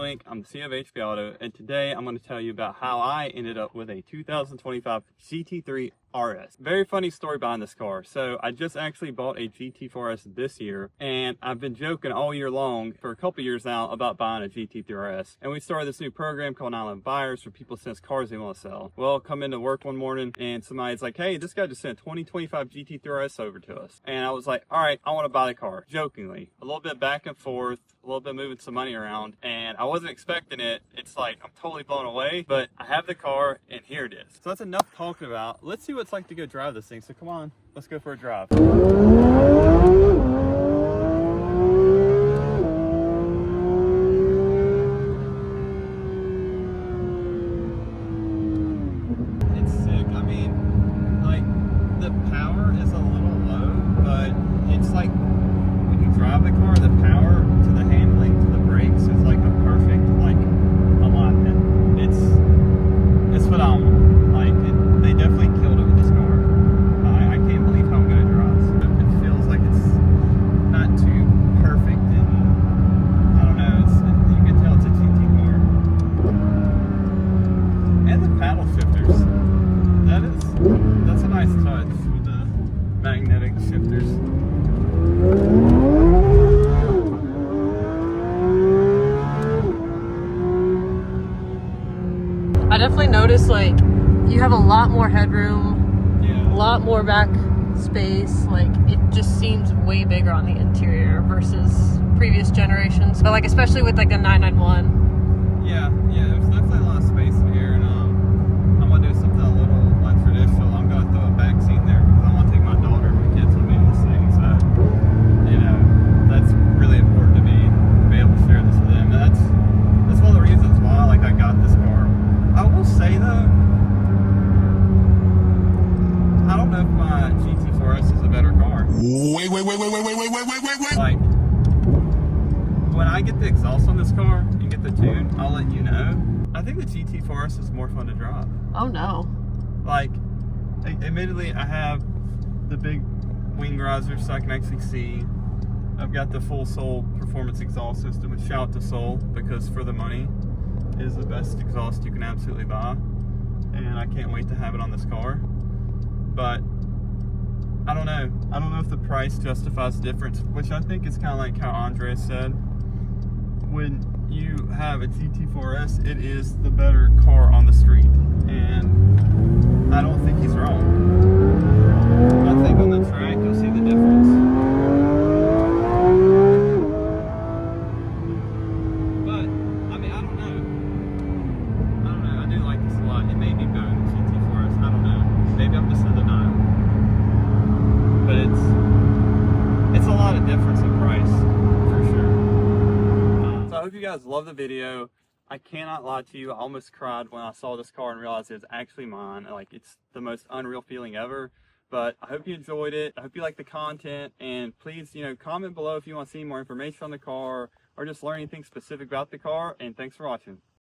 Link, I'm the CEO of HP Auto, and today I'm going to tell you about how I ended up with a 2025 GT3 RS. Very funny story behind this car. So I just actually bought a GT4 RS this year, and I've been joking all year long for a couple years now about buying a GT3 RS. And we started this new program called 911 Buyers for people send us cars they want to sell. Well, come into work one morning and somebody's like, hey, this guy just sent a 2025 GT3 RS over to us. And I was like, all right, I want to buy the car. Jokingly, a little bit back and forth, a little bit moving some money around, and I wasn't expecting it. It's like I'm totally blown away, but I have the car and here it is. So that's enough talking about. Let's see what it's like to go drive this thing. So come on, let's go for a drive. It's sick. I mean, like, the power is a little low, but it's like when you drive the car, the power to the handling to the brakes is like a perfect alignment. It's phenomenal. Like, they definitely killed it with this car. I can't believe how good it drives. It feels like it's not too perfect, and I don't know. You can tell it's a GT car. And the paddle shifters. That's a nice touch with the magnetic shifters. I definitely noticed, like, you have a lot more headroom, Yeah. a lot more back space. Like, it just seems way bigger on the interior versus previous generations. But, like, especially with, like, the 991. Yeah, there's definitely a lot of space in here, and I'm gonna do something a little untraditional. I'm gonna throw a back seat in there because I want to take my daughter and my kids with me in this thing. So, that's really important to me to be able to share this with them. And that's one of the reasons why, like, I got this car. I will say though, I don't know if my GT4 S is a better car. Wait. Like, when I get the exhaust on this car and get the tune, I'll let you know. I think the GT4 S is more fun to drive. Oh, no. Like, admittedly, I have the big wing riser so I can actually see. I've got the full Soul performance exhaust system, and shout out to Soul, because for the money is the best exhaust you can absolutely buy, and I can't wait to have it on this car. But I don't know if the price justifies the difference, which I think is kind of like how Andres said. When you have a GT4 S, it is the better car on the street, and I don't think he's wrong. I think on the track you'll see the difference. But I mean, I don't know. I do like this a lot. It may be better than the GT4 S. I don't know. Maybe I'm just in denial. But it's a lot of difference in price, for sure. So I hope you guys love the video. I cannot lie to you, I almost cried when I saw this car and realized it's actually mine. Like, it's the most unreal feeling ever. But I hope you enjoyed it. I hope you like the content, and please, comment below if you want to see more information on the car or just learn anything specific about the car. And thanks for watching.